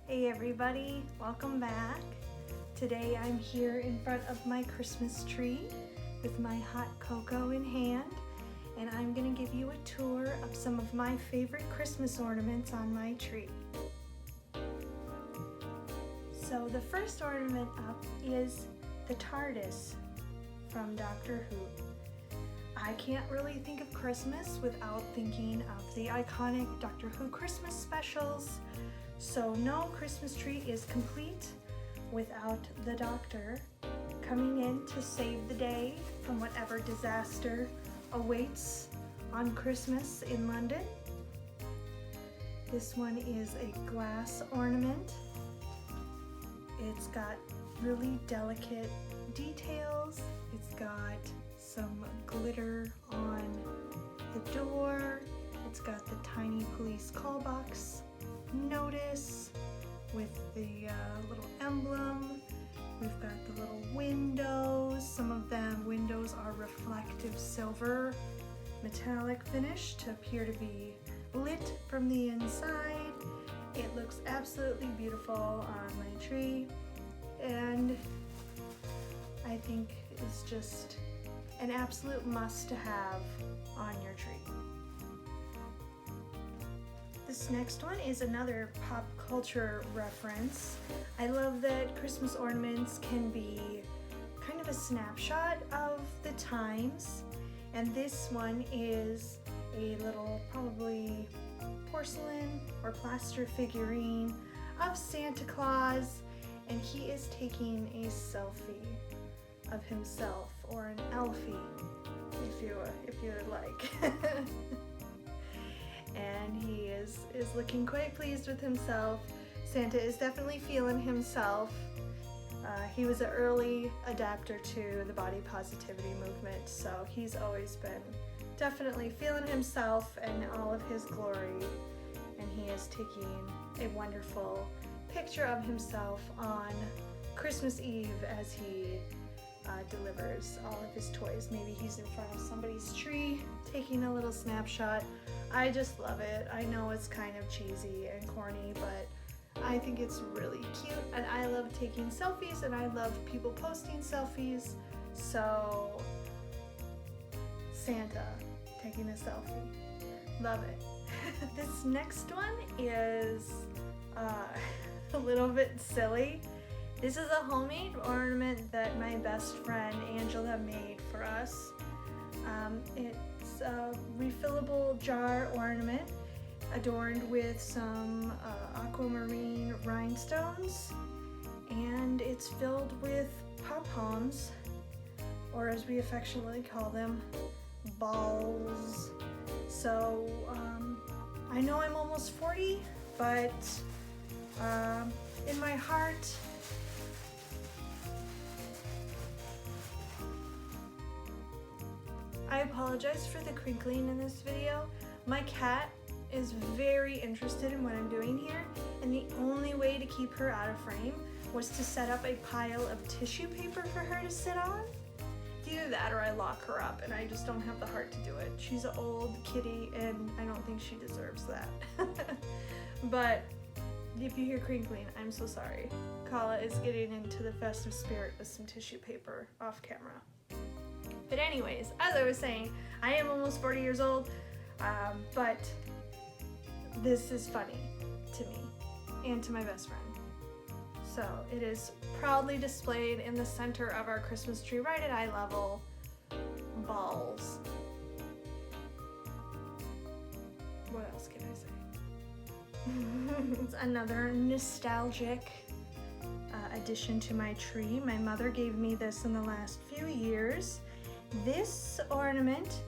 Hey everybody, welcome back. Today I'm here in front of my Christmas tree with my hot cocoa in hand, and I'm gonna give you a tour of some of my favorite Christmas ornaments on my tree. So the first ornament up is the Tardis from Doctor Who. I can't really think of Christmas without thinking of the iconic Doctor Who Christmas specials. So no Christmas tree is complete without the Doctor coming in to save the day from whatever disaster awaits on Christmas in London. This one is a glass ornament. It's got really delicate details. It's got some glitter on the door. It's got the tiny police call box notice with the little emblem. We've got the little windows. Some of them windows are reflective silver metallic finish to appear to be lit from the inside. It looks absolutely beautiful on my tree, and I think it's just an absolute must to have on your tree. This next one is another pop culture reference. I love that Christmas ornaments can be kind of a snapshot of the times, and this one is a little probably porcelain or plaster figurine of Santa Claus, and he is taking a selfie of himself, or an Elfie if you would like. And he is looking quite pleased with himself. Santa is definitely feeling himself. He was an early adapter to the body positivity movement, so he's always been definitely feeling himself and all of his glory, and he is taking a wonderful picture of himself on Christmas Eve as he delivers all of his toys. Maybe he's in front of somebody's tree taking a little snapshot. I just love it. I know it's kind of cheesy and corny, but I think it's really cute, and I love taking selfies, and I love people posting selfies. So Santa taking a selfie, love it. This next one is a little bit silly. This is a homemade ornament that my best friend Angela made for us. It's a refillable jar ornament adorned with some aquamarine rhinestones, and it's filled with pom-poms, or as we affectionately call them, balls. So I know I'm almost 40, but in my heart, I apologize for the crinkling in this video. My cat is very interested in what I'm doing here, and the only way to keep her out of frame was to set up a pile of tissue paper for her to sit on. It's either that or I lock her up, and I just don't have the heart to do it. She's an old kitty, and I don't think she deserves that. But if you hear crinkling, I'm so sorry. Kala is getting into the festive spirit with some tissue paper off camera. But anyways, as I was saying, I am almost 40 years old, but this is funny to me and to my best friend. So it is proudly displayed in the center of our Christmas tree, right at eye level. Balls. What else can I say? It's another nostalgic addition to my tree. My mother gave me this in the last few years. This ornament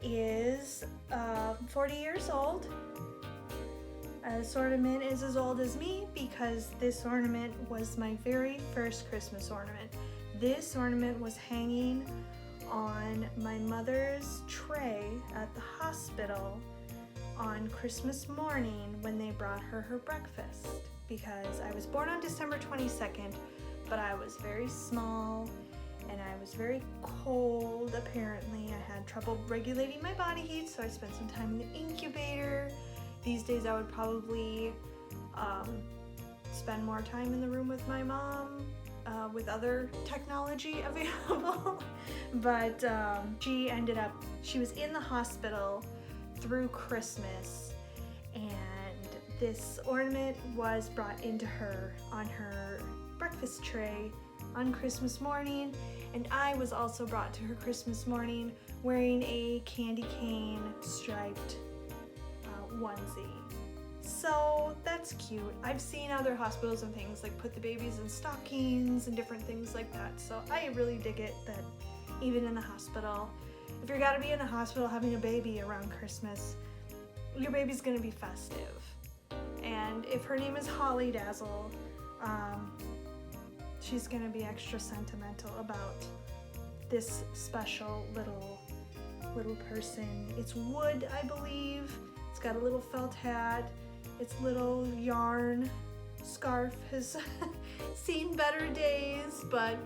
is 40 years old. This ornament is as old as me because this ornament was my very first Christmas ornament. This ornament was hanging on my mother's tray at the hospital on Christmas morning when they brought her breakfast, because I was born on December 22nd, but I was very small and I was very cold. Apparently I had trouble regulating my body heat, so I spent some time in the incubator. These days I would probably spend more time in the room with my mom, with other technology available. But she was in the hospital through Christmas, and this ornament was brought into her on her breakfast tray on Christmas morning, and I was also brought to her Christmas morning wearing a candy cane striped onesie. So that's cute. I've seen other hospitals and things like put the babies in stockings and different things like that, so I really dig it that even in the hospital, if you're gotta be in the hospital having a baby around Christmas, your baby's gonna be festive. And if her name is Holliedazzle, she's gonna be extra sentimental about this special little person. It's wood, I believe. It's got a little felt hat. Its little yarn scarf has seen better days, but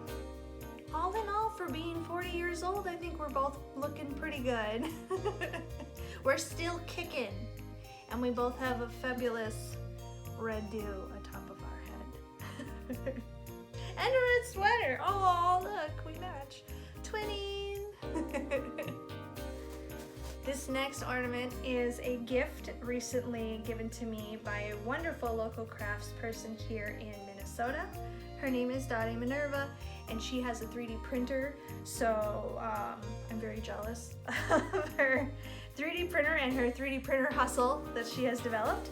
all in all, for being 40 years old, I think we're both looking pretty good. We're still kicking, and we both have a fabulous red dew atop of our head. And a red sweater. Oh, look, we match. Twinning. This next ornament is a gift recently given to me by a wonderful local crafts person here in Minnesota. Her name is Dottie Minerva, and she has a 3D printer, so I'm very jealous of her 3D printer and her 3D printer hustle that she has developed.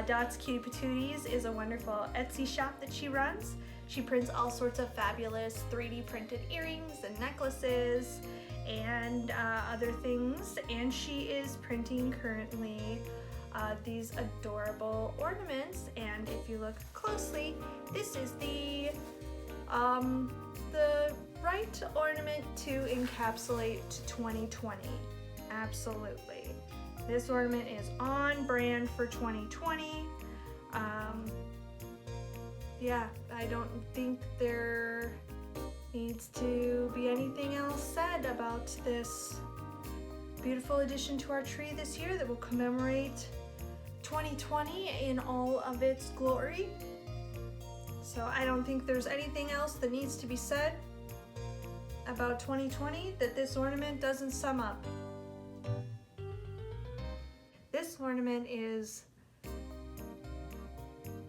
Dot's Cutie Patooties is a wonderful Etsy shop that she runs. She prints all sorts of fabulous 3D printed earrings and necklaces and other things, and she is printing currently these adorable ornaments. And if you look closely, this is the right ornament to encapsulate 2020. Absolutely. This ornament is on brand for 2020. Yeah, I don't think there needs to be anything else said about this beautiful addition to our tree this year that will commemorate 2020 in all of its glory. So I don't think there's anything else that needs to be said about 2020 that this ornament doesn't sum up. This ornament is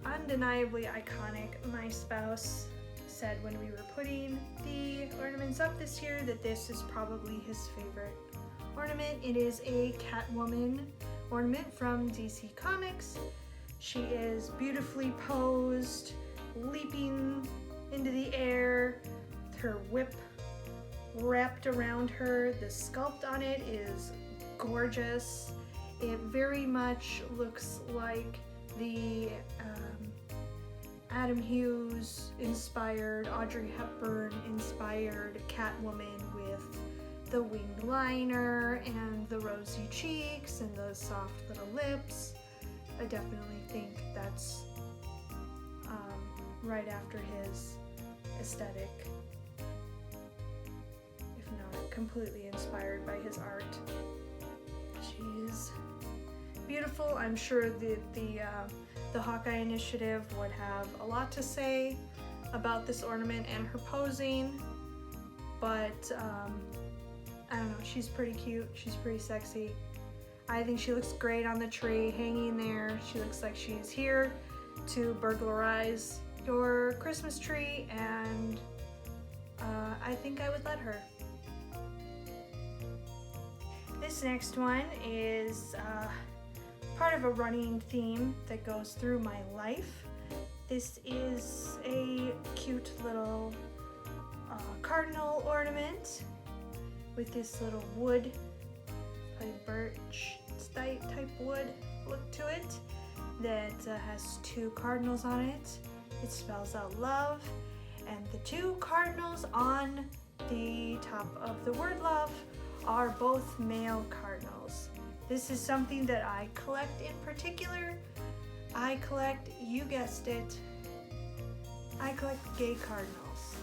undeniably iconic. My spouse said when we were putting the ornaments up this year that this is probably his favorite ornament. It is a Catwoman ornament from DC Comics. She is beautifully posed, leaping into the air, with her whip wrapped around her. The sculpt on it is gorgeous. It very much looks like the Adam Hughes inspired, Audrey Hepburn inspired Catwoman with the winged liner and the rosy cheeks and those soft little lips. I definitely think that's right after his aesthetic, if not completely inspired by his art. She's beautiful. I'm sure that the Hawkeye Initiative would have a lot to say about this ornament and her posing, but I don't know, she's pretty cute, she's pretty sexy. I think she looks great on the tree, hanging there. She looks like she's here to burglarize your Christmas tree, and I think I would let her. This next one is part of a running theme that goes through my life. This is a cute little Cardinal ornament with this little wood, like birch type wood look to it, that has two cardinals on it. It spells out love, and the two cardinals on the top of the word love are both male cardinals. This is something that I collect in particular. I collect, you guessed it, I collect gay cardinals.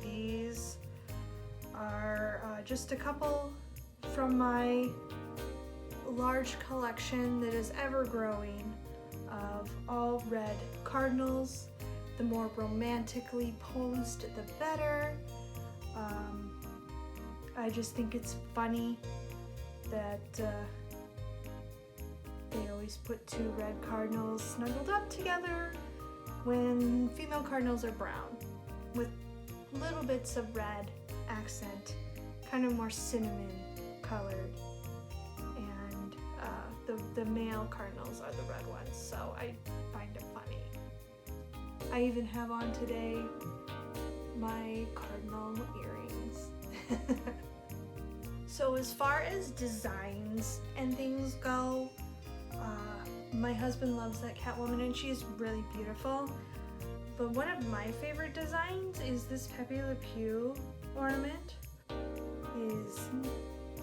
These are just a couple from my large collection that is ever growing of all red cardinals. The more romantically posed, the better. I just think it's funny that they always put two red cardinals snuggled up together when female cardinals are brown with little bits of red accent, kind of more cinnamon colored, and the male cardinals are the red ones, so I find it funny. I even have on today my cardinal earrings. So as far as designs and things go, my husband loves that Catwoman and she's really beautiful. But one of my favorite designs is this Pepe Le Pew ornament. Is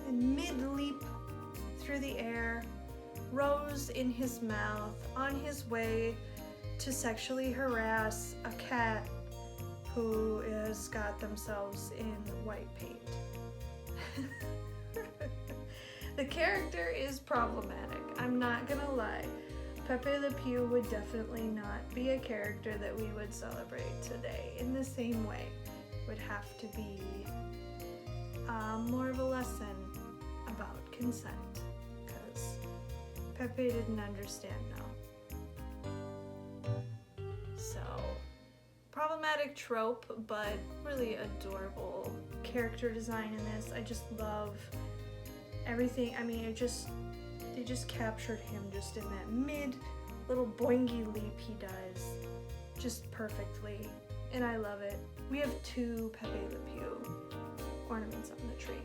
in mid-leap through the air, rose in his mouth, on his way to sexually harass a cat who has got themselves in white paint. The character is problematic, I'm not gonna lie. Pepe Le Pew would definitely not be a character that we would celebrate today in the same way. It would have to be more of a lesson about consent, because Pepe didn't understand no. So, problematic trope, but really adorable character design in this. I just love everything. I mean, they just captured him just in that mid little boingy leap he does just perfectly, and I love it. We have two Pepe Le Pew ornaments on the tree.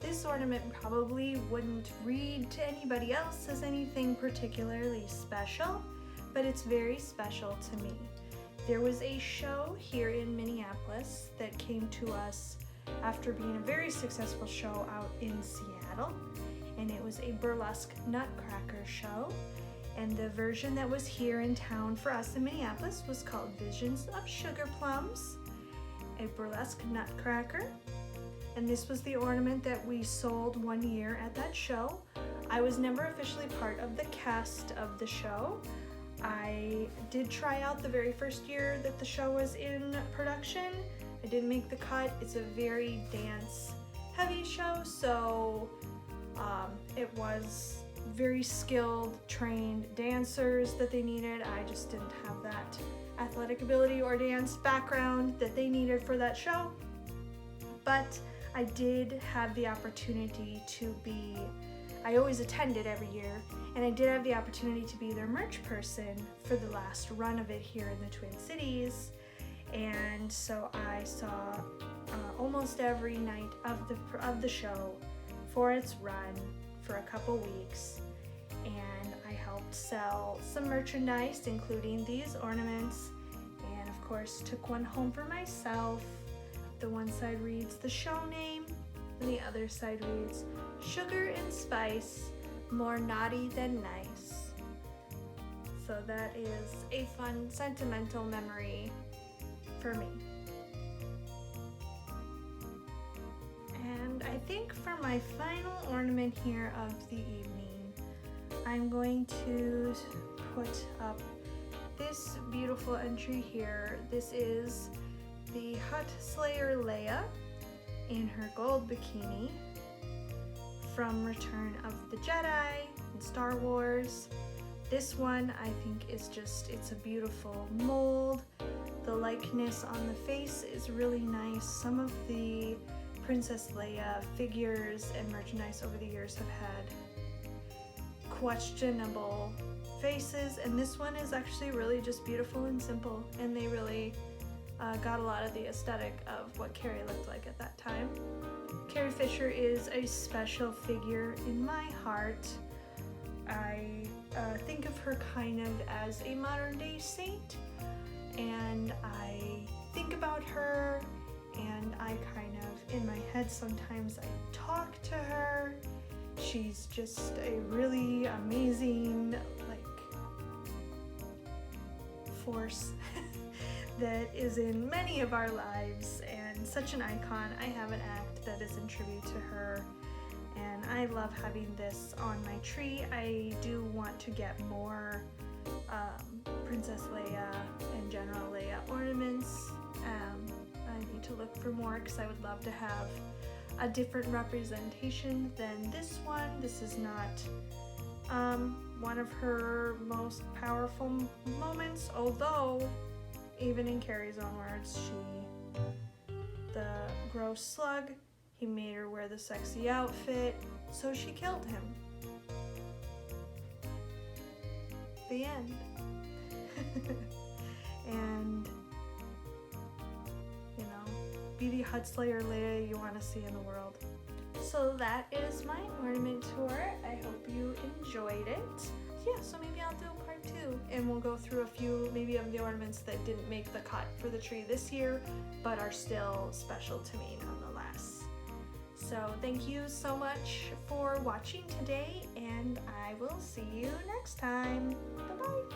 This ornament probably wouldn't read to anybody else as anything particularly special, but it's very special to me. There was a show here in Minneapolis that came to us after being a very successful show out in Seattle, and it was a burlesque nutcracker show, and the version that was here in town for us in Minneapolis was called Visions of Sugar Plums, a burlesque nutcracker, and this was the ornament that we sold one year at that show. I was never officially part of the cast of the show. I did try out the very first year that the show was in production. I didn't make the cut. It's a very dance heavy show, so it was very skilled, trained dancers that they needed. I just didn't have that athletic ability or dance background that they needed for that show. But I did have the opportunity to be, I always attended every year, and I did have the opportunity to be their merch person for the last run of it here in the Twin Cities. And so I saw almost every night of the show for its run for a couple weeks, and I helped sell some merchandise, including these ornaments, and of course took one home for myself. The one side reads the show name, and the other side reads Sugar and Spice, more naughty than nice. So that is a fun, sentimental memory for me. And I think for my final ornament here of the evening, I'm going to put up this beautiful entry here. This is the Hut Slayer Leia in her gold bikini from Return of the Jedi and Star Wars. This one I think is just, it's a beautiful mold. The likeness on the face is really nice. Some of the Princess Leia figures and merchandise over the years have had questionable faces, and this one is actually really just beautiful and simple, and they really got a lot of the aesthetic of what Carrie looked like at that time. Carrie Fisher is a special figure in my heart. I think of her kind of as a modern day saint, and I think about her, and I kind of, in my head sometimes I talk to her. She's just a really amazing, force that is in many of our lives, and such an icon. I have an act that is in tribute to her, and I love having this on my tree. I do want to get more Princess Leia and General Leia ornaments. I need to look for more because I would love to have a different representation than this one. This is not one of her most powerful moments, although even in Carrie's own words, the gross slug, he made her wear the sexy outfit, so she killed him. The end. And, you know, be the Hudslayer Leia you want to see in the world. So that is my ornament tour. I hope you enjoyed it. Yeah, so maybe I'll do a part 2 and we'll go through a few maybe of the ornaments that didn't make the cut for the tree this year but are still special to me nonetheless. So thank you so much for watching today, and I will see you next time. Bye bye.